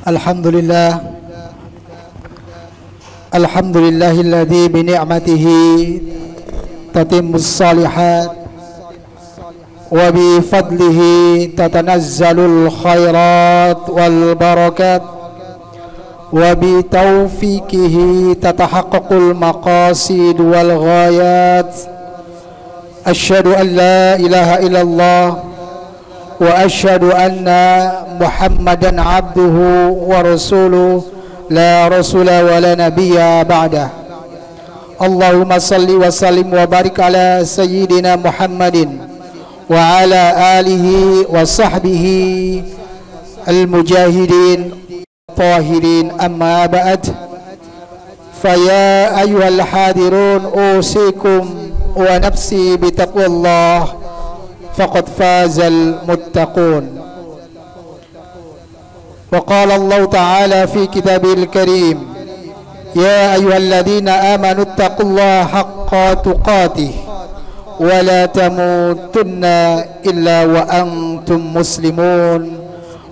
Alhamdulillah, alhamdulillahilladzi bi ni'matihi tatimmus shalihat wa bi fadlihi tatanazzalul khairat wal barakat wa bi taufiqihi tatahaqqaqul maqasid wal ghayat. Asyhadu an la ilaha illallah wa asyhadu anna Muhammadan abduhu wa rasuluh la rasula wa la nabiyya ba'dah. Allahumma salli wa sallim wa barik ala sayyidina Muhammadin wa ala alihi wa sahbihi al-mujahidin tahirin, amma ba'd. Faya ayyuhal hadirun usikum wa nafsi bitaqwallah faqad fazal muttaqun. وقال الله تعالى في كتابه الكريم يا أيها الذين آمنوا اتقوا الله حق تقاته ولا تموتن إلا وأنتم مسلمون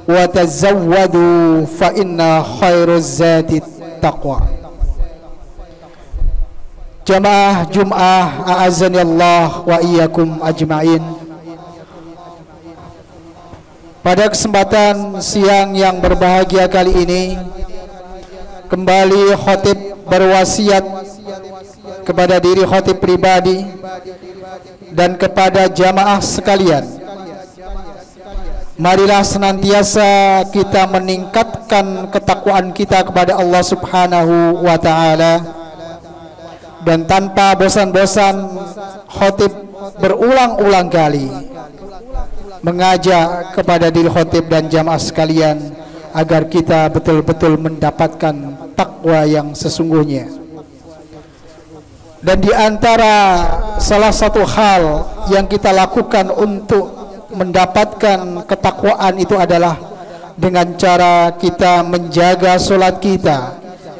وتزودوا فإن خير الزاد التقوى. Jamaah Jum'ah a'azzani Allah wa iyyakum ajma'in. Pada kesempatan siang yang berbahagia kali ini, kembali khotib berwasiat kepada diri khotib pribadi dan kepada jamaah sekalian. Marilah senantiasa kita meningkatkan ketakwaan kita kepada Allah Subhanahu wa ta'ala, dan tanpa bosan-bosan khotib berulang-ulang kali mengajak kepada diri khotib dan jamaah sekalian agar kita betul-betul mendapatkan takwa yang sesungguhnya. Dan di antara salah satu hal yang kita lakukan untuk mendapatkan ketakwaan itu adalah dengan cara kita menjaga solat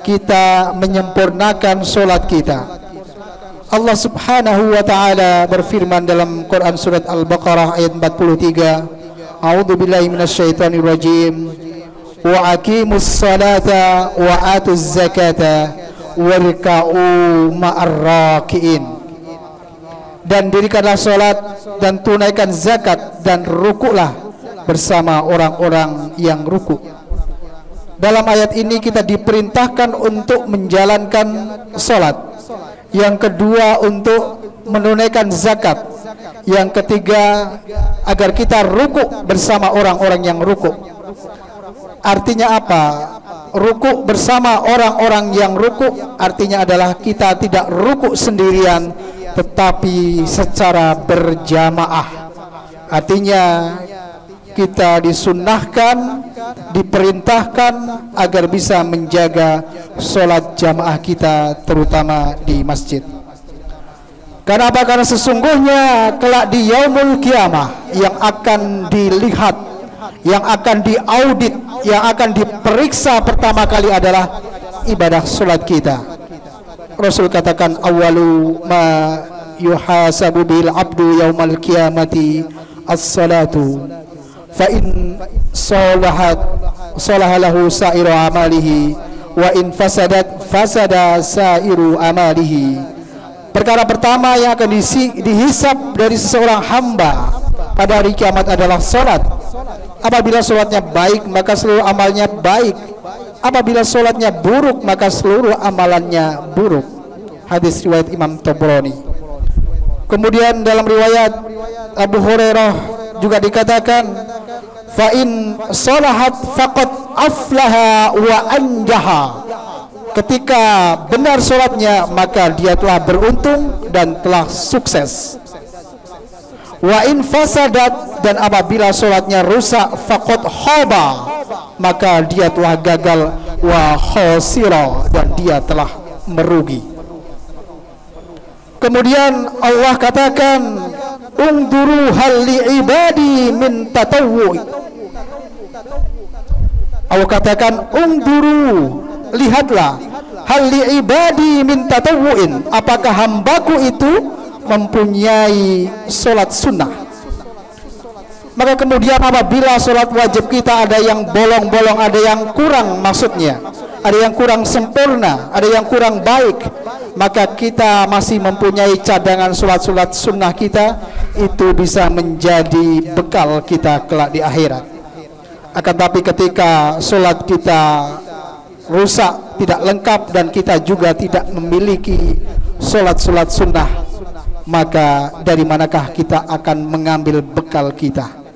kita menyempurnakan solat kita. Allah Subhanahu wa ta'ala berfirman dalam Quran surat Al-Baqarah ayat 43, A'udzu billahi minasyaitonir rajim, wa aqimus salata wa atuz zakata warka'u ma'ar raki'in. Dan dirikanlah salat dan tunaikan zakat dan rukuklah bersama orang-orang yang rukuk. Dalam ayat ini kita diperintahkan untuk menjalankan salat. Yang kedua untuk menunaikan zakat. Yang ketiga agar kita rukuk bersama orang-orang yang rukuk. Artinya apa? Rukuk bersama orang-orang yang rukuk artinya adalah kita tidak rukuk sendirian, tetapi secara berjamaah. Artinya kita disunnahkan, diperintahkan agar bisa menjaga sholat jamaah kita, terutama di masjid. Kenapa? Karena sesungguhnya kelak di yaumul kiamah yang akan dilihat, yang akan diaudit, yang akan diperiksa pertama kali adalah ibadah sholat kita. Rasul katakan, awalu ma yuhasabu bil abdu yaumal kiamati as-salatu fa in salahalahu sa'iru amalihi wa in fasadat fasada sa'iru amalihi. Perkara pertama yang akan dihisab dari seseorang hamba pada hari kiamat adalah salat. Apabila salatnya baik maka seluruh amalnya baik, apabila salatnya buruk maka seluruh amalannya buruk. Hadis riwayat Imam Tabrani. Kemudian dalam riwayat Abu Hurairah juga dikatakan, fa in salahat faqad aflaha wa anjaha. Ketika benar salatnya maka dia telah beruntung dan telah sukses. Wa in fasadat, dan apabila salatnya rusak, faqad khaba, maka dia telah gagal, wa khasira, dan dia telah merugi. Kemudian Allah katakan, ungduru hal li ibadi min tatawwu. Allah katakan, ungduru, lihatlah, hal li ibadi min tatawwuin, apakah hambaku itu mempunyai solat sunnah. Maka kemudian apabila solat wajib kita ada yang bolong-bolong, ada yang kurang, maksudnya ada yang kurang sempurna, ada yang kurang baik, maka kita masih mempunyai cadangan solat-solat sunnah kita, itu bisa menjadi bekal kita kelak di akhirat. Akan tapi ketika solat kita rusak, tidak lengkap, dan kita juga tidak memiliki solat-solat sunnah, maka dari manakah kita akan mengambil bekal kita?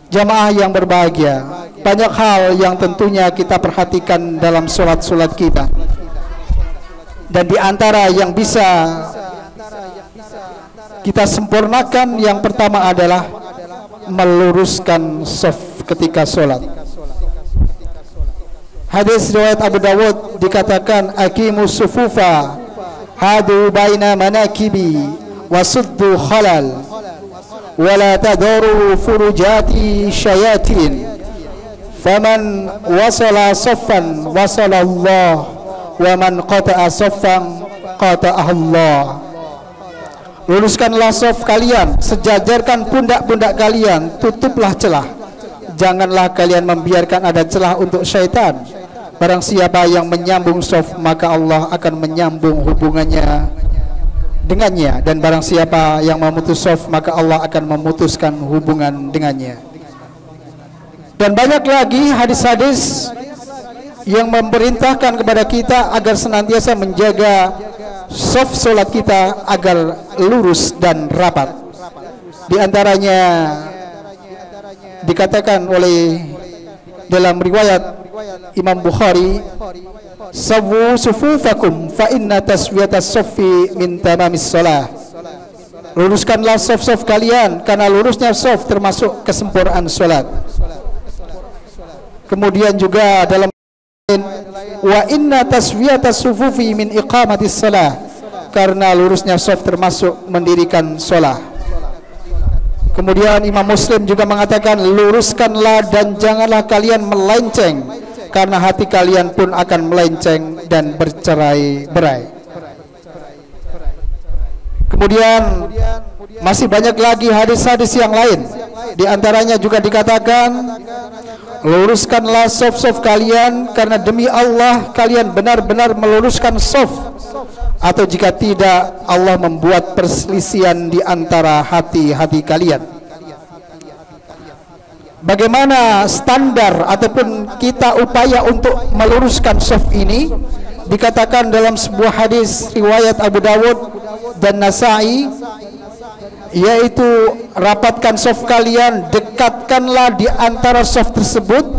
Jamaah yang berbahagia, banyak hal yang tentunya kita perhatikan dalam solat-solat kita, dan di antara yang bisa kita sempurnakan, yang pertama adalah meluruskan shaf ketika solat. Hadis riwayat Abu Dawud dikatakan, aqimus sufufa hadu baina manakibi wasuddu khalal wala tadaru furujati syayatin faman wasala saffan wasala Allah wa man qata'a saffan qata'ah Allah. Luruskanlah saf kalian, sejajarkan pundak-pundak kalian, tutuplah celah, janganlah kalian membiarkan ada celah untuk syaitan. Barang siapa yang menyambung saf, maka Allah akan menyambung hubungannya dengannya, dan barang siapa yang memutus saf, maka Allah akan memutuskan hubungan dengannya. Dan banyak lagi hadis-hadis yang memerintahkan kepada kita agar senantiasa menjaga saf solat kita agar lurus dan rapat. Di antaranya dikatakan oleh dalam riwayat Imam Bukhari, sawu sufufakum fa inna taswiyatas saffi min tamamis shalah. Luruskanlah saf-saf kalian, karena lurusnya saf termasuk kesempurnaan salat. Kemudian juga dalam wa inna taswiyatas sufufi min iqamatis shalah, karena lurusnya shaf termasuk mendirikan shalah. Kemudian Imam Muslim juga mengatakan, luruskanlah dan janganlah kalian melenceng, karena hati kalian pun akan melenceng dan bercerai-berai. Kemudian masih banyak lagi hadis-hadis yang lain. Di antaranya juga dikatakan, luruskanlah shaf-shaf kalian, karena demi Allah kalian benar-benar meluruskan shaf, atau jika tidak Allah membuat perselisihan di antara hati-hati kalian. Bagaimana standar ataupun kita upaya untuk meluruskan shaf ini? Dikatakan dalam sebuah hadis riwayat Abu Dawud dan Nasa'i, yaitu rapatkan shaf kalian, dekatkanlah di antara shaf tersebut,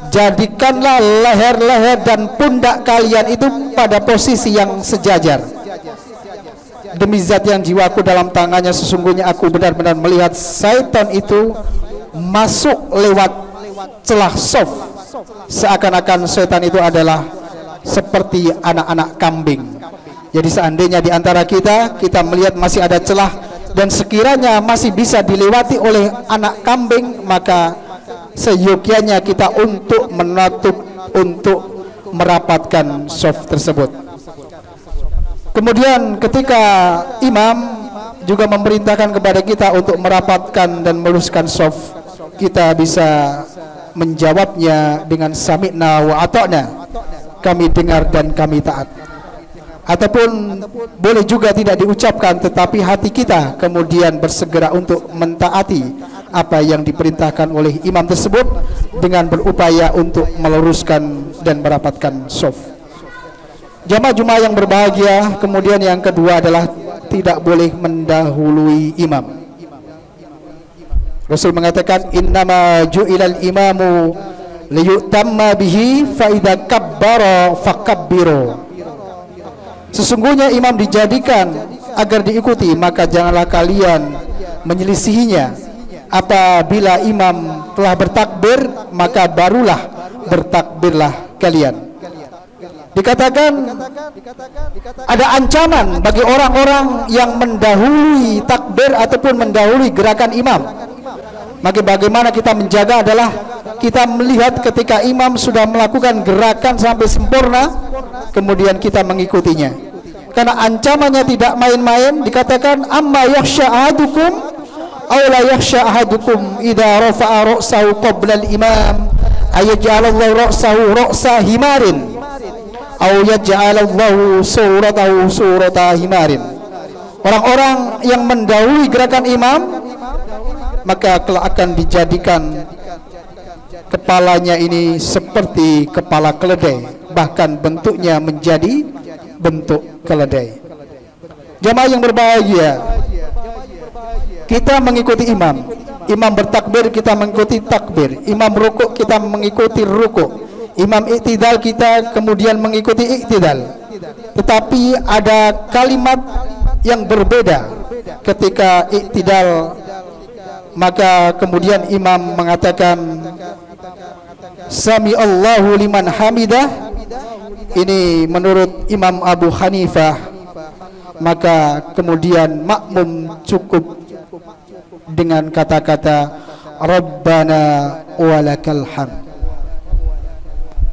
jadikanlah leher-leher dan pundak kalian itu pada posisi yang sejajar. Demi zat yang jiwaku dalam tangannya, sesungguhnya aku benar-benar melihat syaitan itu masuk lewat celah shaf, seakan-akan syaitan itu adalah seperti anak-anak kambing. Jadi seandainya di antara kita melihat masih ada celah dan sekiranya masih bisa dilewati oleh anak kambing, maka seyogyanya kita untuk menutup, untuk merapatkan shaf tersebut. Kemudian ketika imam juga memerintahkan kepada kita untuk merapatkan dan meluruskan shaf, kita bisa menjawabnya dengan sami'na wa ata'na, kami dengar dan kami taat. Ataupun boleh juga tidak diucapkan, tetapi hati kita kemudian bersegera untuk mentaati apa yang diperintahkan oleh imam tersebut dengan berupaya untuk meluruskan dan merapatkan shaf. Jamaah-jamaah yang berbahagia, kemudian yang kedua adalah tidak boleh mendahului imam. Rasul mengatakan, innama ju'ilal imamu liyutamma bihi fa idza kabbara fakabbiru. Sesungguhnya imam dijadikan agar diikuti, maka janganlah kalian menyelisihinya. Apabila imam telah bertakbir, maka barulah bertakbirlah kalian. Dikatakan ada ancaman bagi orang-orang yang mendahului takbir ataupun mendahului gerakan imam. Maka bagaimana kita menjaga adalah kita melihat ketika imam sudah melakukan gerakan sampai sempurna, kemudian kita mengikutinya. Karena ancamannya tidak main-main. Dikatakan amma yakhsha ahadukum aw la yakhsha ahadukum idza rafa'a ra'sahu qabla al-imam ayaj'alallahu ra'sahu ra'sa himarin aw yaj'alallahu suratahu surata himarin. Orang-orang yang mendahului gerakan imam maka kelak akan dijadikan kepalanya ini seperti kepala keledai, bahkan bentuknya menjadi bentuk keledai. Jamaah yang berbahagia, kita mengikuti imam. Imam bertakbir, kita mengikuti takbir. Imam rukuk, kita mengikuti rukuk. Imam iktidal, kita kemudian mengikuti iktidal. Tetapi ada kalimat yang berbeda ketika iktidal. Maka kemudian imam mengatakan Sami Allahu liman hamidah. Ini menurut Imam Abu Hanifah. Maka kemudian makmum cukup dengan kata-kata Rabbana walakal hamd.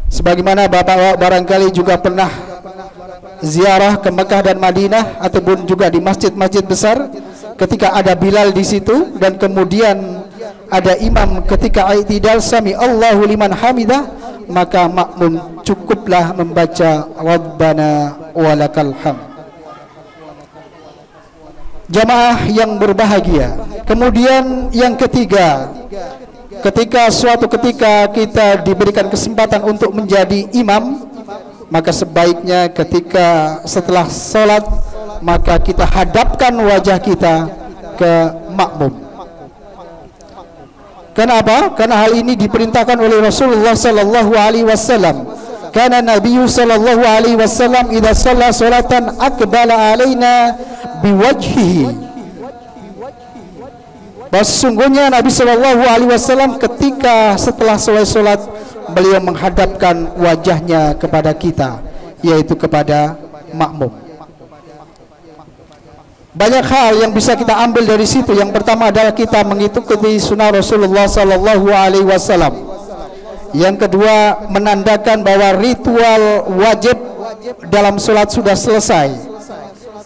Sebagaimana bapak barangkali juga pernah ziarah ke Mekah dan Madinah ataupun juga di masjid-masjid besar, ketika ada Bilal di situ dan kemudian ada imam ketika i'tidal Sami Allahu liman hamidah, maka makmum cukuplah membaca Rabbana walakal hamd. Jamaah yang berbahagia, kemudian yang ketiga, ketika suatu ketika kita diberikan kesempatan untuk menjadi imam, maka sebaiknya ketika setelah sholat maka kita hadapkan wajah kita ke makmum. Kenapa? Karena hal ini diperintahkan oleh Rasulullah sallallahu alaihi wasallam. Karena Nabi sallallahu alaihi wasallam idza shalla salatan aqbala alaina biwajhihi. Sesungguhnya Nabi sallallahu alaihi wasallam ketika setelah selesai salat beliau menghadapkan wajahnya kepada kita, yaitu kepada makmum. Banyak hal yang bisa kita ambil dari situ. Yang pertama adalah kita mengikuti sunnah Rasulullah sallallahu alaihi wasallam. Yang kedua, menandakan bahwa ritual wajib dalam salat sudah selesai.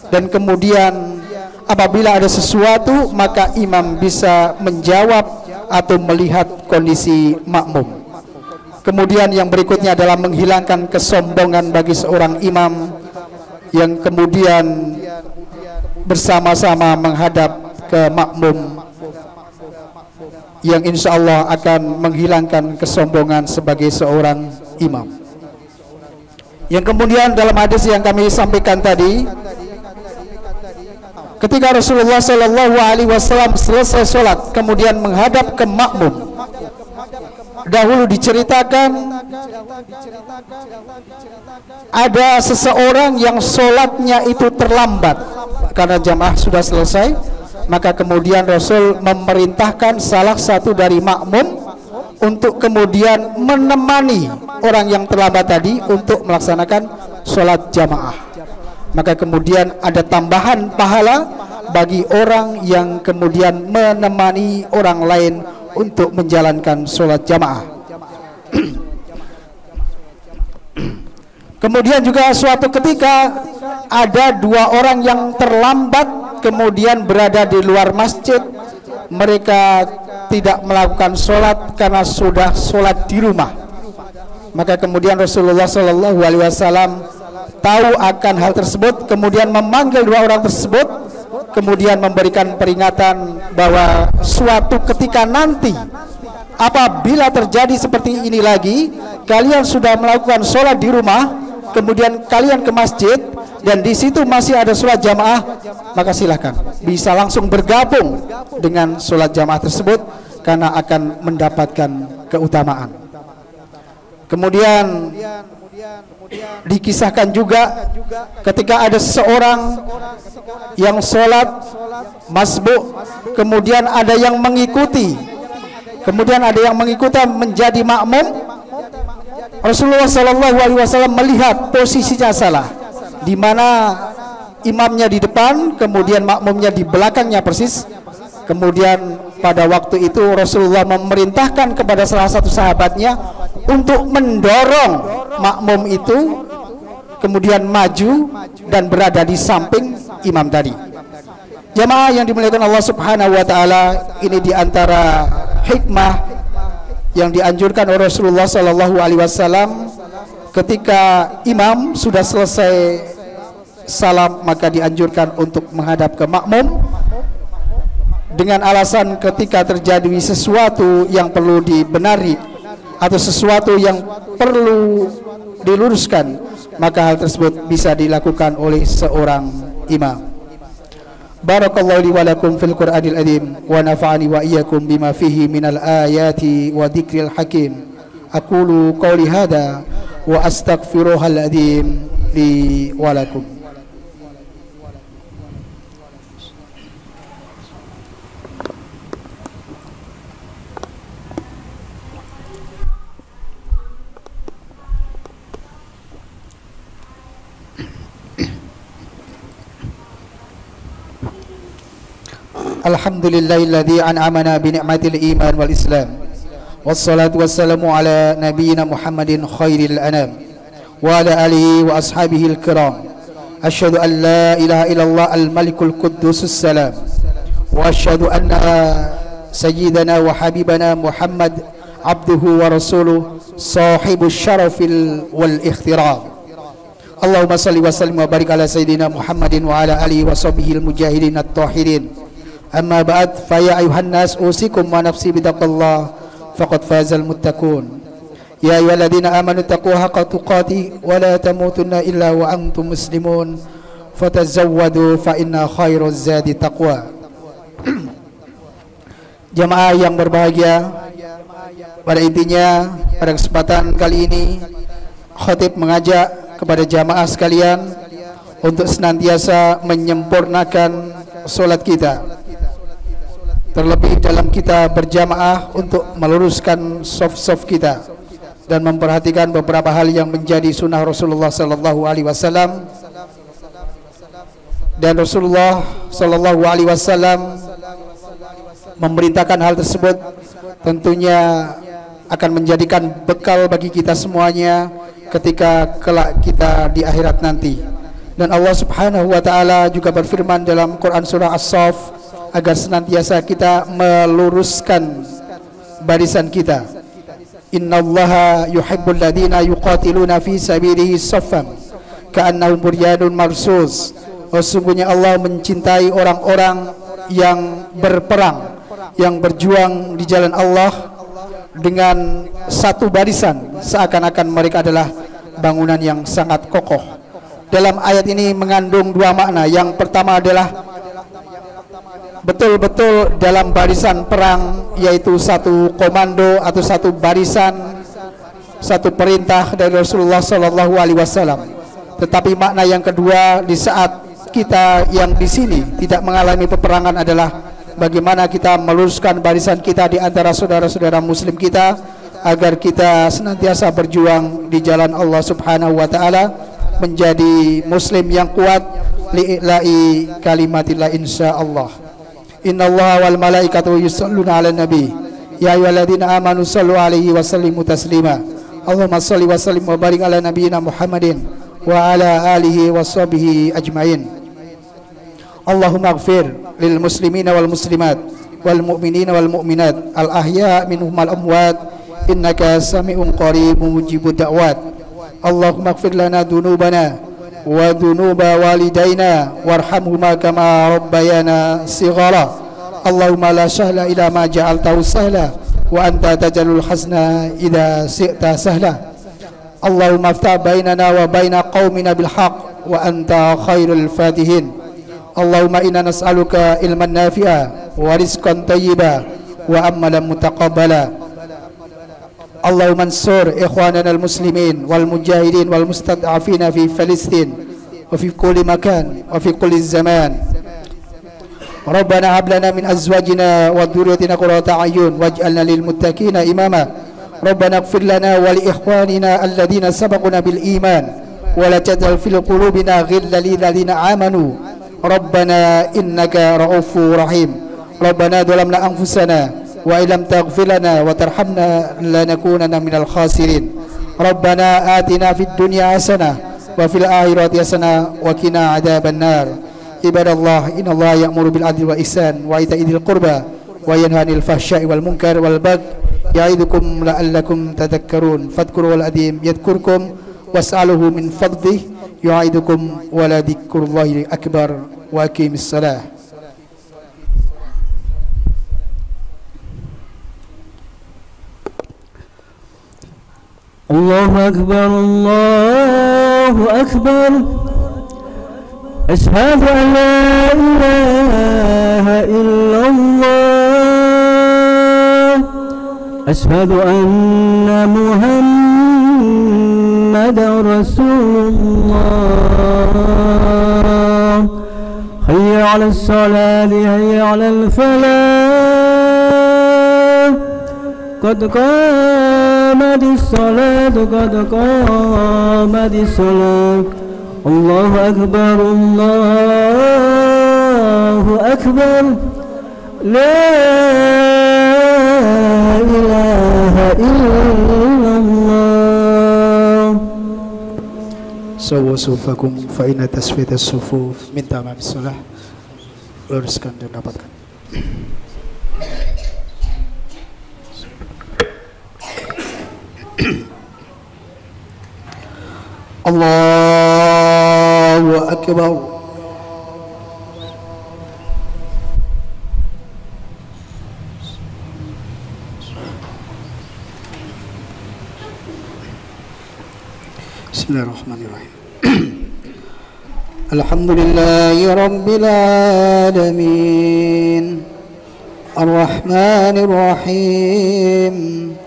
Dan kemudian apabila ada sesuatu maka imam bisa menjawab atau melihat kondisi makmum. Kemudian yang berikutnya adalah menghilangkan kesombongan bagi seorang imam yang kemudian bersama-sama menghadap ke makmum, yang insya Allah akan menghilangkan kesombongan sebagai seorang imam. Yang kemudian dalam hadis yang kami sampaikan tadi, ketika Rasulullah sallallahu alaihi wasallam selesai sholat kemudian menghadap ke makmum, dahulu diceritakan ada seseorang yang sholatnya itu terlambat karena jamaah sudah selesai. Maka kemudian Rasul memerintahkan salah satu dari makmum untuk kemudian menemani orang yang terlambat tadi untuk melaksanakan sholat jamaah. Maka kemudian ada tambahan pahala bagi orang yang kemudian menemani orang lain untuk menjalankan sholat jamaah. Kemudian juga suatu ketika ada dua orang yang terlambat kemudian berada di luar masjid. Mereka tidak melakukan sholat karena sudah sholat di rumah. Maka kemudian Rasulullah sallallahu alaihi wasallam tahu akan hal tersebut, kemudian memanggil dua orang tersebut, kemudian memberikan peringatan bahwa suatu ketika nanti apabila terjadi seperti ini lagi, kalian sudah melakukan sholat di rumah, kemudian kalian ke masjid dan di situ masih ada sholat jamaah, maka silakan bisa langsung bergabung dengan sholat jamaah tersebut karena akan mendapatkan keutamaan. Kemudian dikisahkan juga ketika ada seseorang yang sholat masbuk, kemudian ada yang mengikuti, kemudian ada yang mengikuti menjadi makmum. Rasulullah Shallallahu Alaihi Wasallam melihat posisinya salah, di mana imamnya di depan, kemudian makmumnya di belakangnya persis. Kemudian pada waktu itu Rasulullah memerintahkan kepada salah satu sahabatnya untuk mendorong makmum itu kemudian maju dan berada di samping imam tadi. Jamaah yang dimuliakan Allah Subhanahu wa taala, ini diantara hikmah yang dianjurkan oleh Rasulullah Sallallahu Alaihi Wasallam ketika imam sudah selesai salam, maka dianjurkan untuk menghadap ke makmum dengan alasan ketika terjadi sesuatu yang perlu dibenari atau sesuatu yang perlu diluruskan, maka hal tersebut bisa dilakukan oleh seorang imam. Barakallahu li wa lakum fil Qur'anil azim wa nafa'ani wa iyyakum bima fihi minal ayati wa dzikril hakim. Aqulu qawli hadza wa astaghfiruhal azim li wa lakum. Alhamdulillahilladzi an'amana bi ni'matil iman wal islam. Wassalatu wassalamu ala nabiyyina Muhammadin khairil anam wa ala alihi wa ashabihi al-kiram. Asyhadu an la ilaha illallah al-malikul quddusus salam wa asyhadu anna sayyidana wa habibana Muhammad abduhu wa rasuluh sahibus syarafil wal ikhtiram. Allahumma salli wa sallim wa barik ala sayyidina Muhammadin wa ala alihi wa sahbihi al-mujahidin at-tahirin. Amma ba'd, fa ya ayuhan nas usikum wa nafsi bitaqallah faqad fazal muttaqun. Ya ayyuhalladzina amanu taqullaha haqqa tuqatih wa la tamutunna illa wa antum muslimun. Fatazawwadu fa inna khairaz zadi taqwa. Jamaah yang berbahagia, pada intinya pada kesempatan kali ini khatib mengajak kepada jamaah sekalian untuk senantiasa menyempurnakan solat kita, terlebih dalam kita berjamaah untuk meluruskan soft kita dan memperhatikan beberapa hal yang menjadi sunnah Rasulullah Sallallahu Alaihi Wasallam. Dan Rasulullah Sallallahu Alaihi Wasallam memerintahkan hal tersebut tentunya akan menjadikan bekal bagi kita semuanya ketika kelak kita di akhirat nanti. Dan Allah Subhanahu wa taala juga berfirman dalam Quran surah As-Saff agar senantiasa kita meluruskan barisan kita. Innallaha yuhibbul ladzina yuqatiluna fi sabilihi saffan ka'annahum bunyanun marsus. Sesungguhnya Allah mencintai orang-orang yang berperang, yang berjuang di jalan Allah dengan satu barisan, seakan-akan mereka adalah bangunan yang sangat kokoh. Dalam ayat ini mengandung dua makna. Yang pertama adalah betul-betul dalam barisan perang, yaitu satu komando atau satu barisan, satu perintah dari Rasulullah Sallallahu Alaihi Wasallam. Tetapi makna yang kedua di saat kita yang di sini tidak mengalami peperangan adalah bagaimana kita meluruskan barisan kita di antara saudara-saudara muslim kita agar kita senantiasa berjuang di jalan Allah Subhanahu wa taala menjadi muslim yang kuat li'ila'i kalimatillah insyaallah. Innallaha wal malaikatahu yusholluna 'alan nabi ya ayyuhalladzina amanu shallu 'alaihi wa sallimu taslima. Allahumma shalli wa sallim wa barik ala nabiyyina Muhammadin wa ala alihi wa sahbihi ajmain. Allahumma ighfir lil muslimina wal muslimat wal mu'minina wal mu'minat al ahya minhum al amwat innaka sami'un qaribun mujibud da'wat. Allahumma ighfir lana dhunubana wa dhunuba walidayna warhamhuma kama rabbayana shighara. Allahumma la sahla ila ma ja'altahu sahla wa anta tajalul hasna idza syi'ta sahla. Allahumma aftah bainana wa baina qaumina bil haqq wa anta khairul fatihin. Allahumma inna nas'aluka ilman nafi'a wa rizqan tayyiba wa amalan mutaqabbala. Allahumma ansur ikhwanana al-muslimin wal mujahidin wal mustad'afina fi Filistin wa fi kulli makan wa fi kulli zaman. Rabbana hab lana min azwajina wa dhurriyyatina qurrata a'yun waj'alna lil muttaqina imama. ربنا اغفر لنا ولإخواننا الذين سبقونا بالإيمان ولا تجعل في قلوبنا غلا للذين آمنوا ربنا إنك رؤوف رحيم ربنا ظلمنا أنفسنا وإن لم تغفر لنا وترحمنا لنكونن من الخاسرين ربنا آتنا في الدنيا حسنة وفي الآخرة حسنة وقنا عذاب النار عباد الله إن الله يأمر بالعدل والإحسان وإيتاء ذي القربى وينهى عن الفحشاء والمنكر والبغي يعظكم لعلكم تذكرون فاذكروا العظيم يذكركم واسألوه من فضله يعظكم ولذكر الله أكبر وأقيموا الصلاة. الله أكبر الله أكبر أشهد أن لا إله إلا الله أشهد أن محمدا رسول الله حي على الصلاة حي على الفلاح قد قامت الصلاة قد قامت الصلاة الله أكبر الله أكبر لا إله إلا الله. سووا صفوفكم فإن تسوية الصفوف من تمام الصلاة. Luruskan dan dapatkan. Allahu Akbar. Bismillahirrahmanirrahim. Alhamdulillahi Rabbil Alamin Ar-Rahmanir Rahim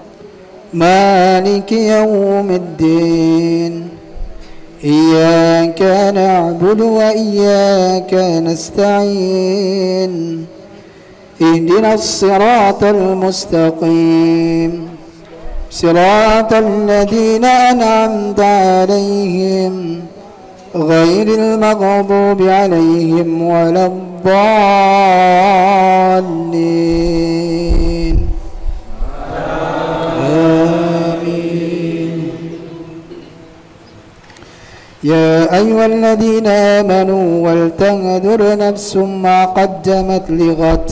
Maliki Yawmiddin Iyyaka na'budu wa iyyaka nasta'in Ihdinas siratal mustaqim Siratal ladzina an'amta 'alaihim ghairil maghdubi 'alaihim waladdallin. Amin. Ya ayyuhalladzina amanu wal tanzur nafsum ma qaddamat lighad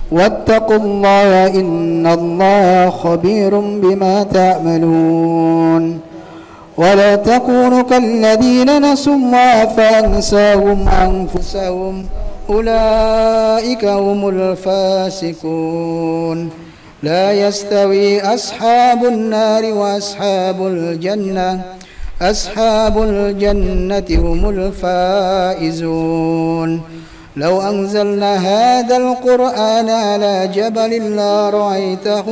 wattaqullaha innallaha khabirum bima ta'malun. ولا تكونوا كالذين نسوا الله فأنساهم أنفسهم أولئك هم الفاسقون. لا يستوي أصحاب النار وأصحاب الجنة أصحاب الجنة هم الفائزون. لو أنزلنا هذا القرآن على جبل لرأيته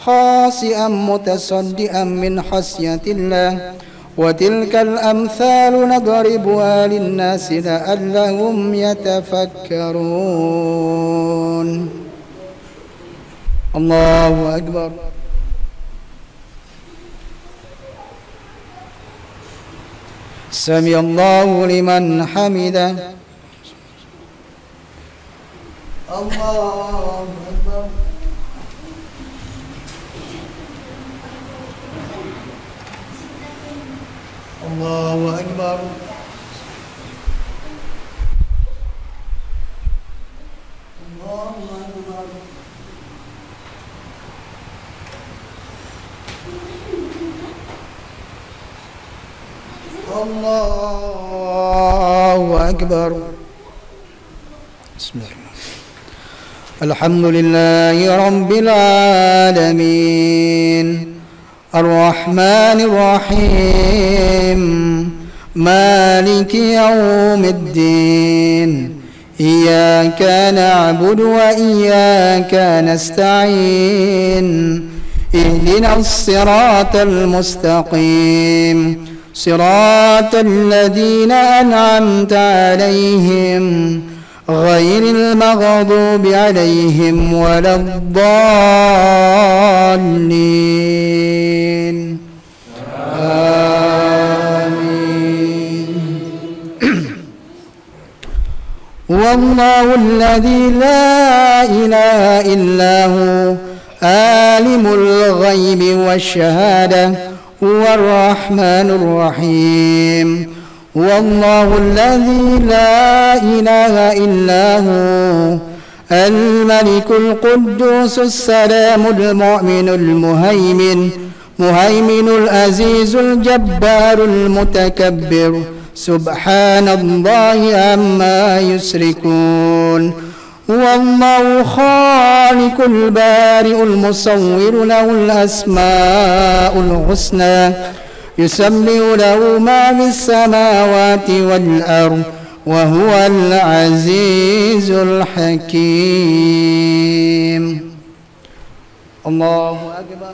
خاسئا متصدئا من خشية الله وتلك الأمثال نضربها للناس لعلهم يتفكرون. الله أكبر. سمع الله لمن حمده. الله أكبر. الله أكبر. الله أكبر. الله أكبر. بسم الله. الحمد لله رب العالمين الرحمن الرحيم مالك يوم الدين إياك نعبد وإياك نستعين اهدنا الصراط المستقيم صراط الذين أنعمت عليهم غير المغضوب عليهم ولا الضالين آمين. والله الذي لا إله إلا هو عالم الغيب والشهادة هو الرحمن الرحيم. والله الذي لا إله إلا هو الملك القدوس السلام المؤمن المهيمن العزيز الجبار المتكبر سبحان الله عما يشركون. هو الله خالق البارئ المصور له الأسماء الحسنى يسبح له ما في السماوات والأرض وهو العزيز الحكيم. الله أكبر.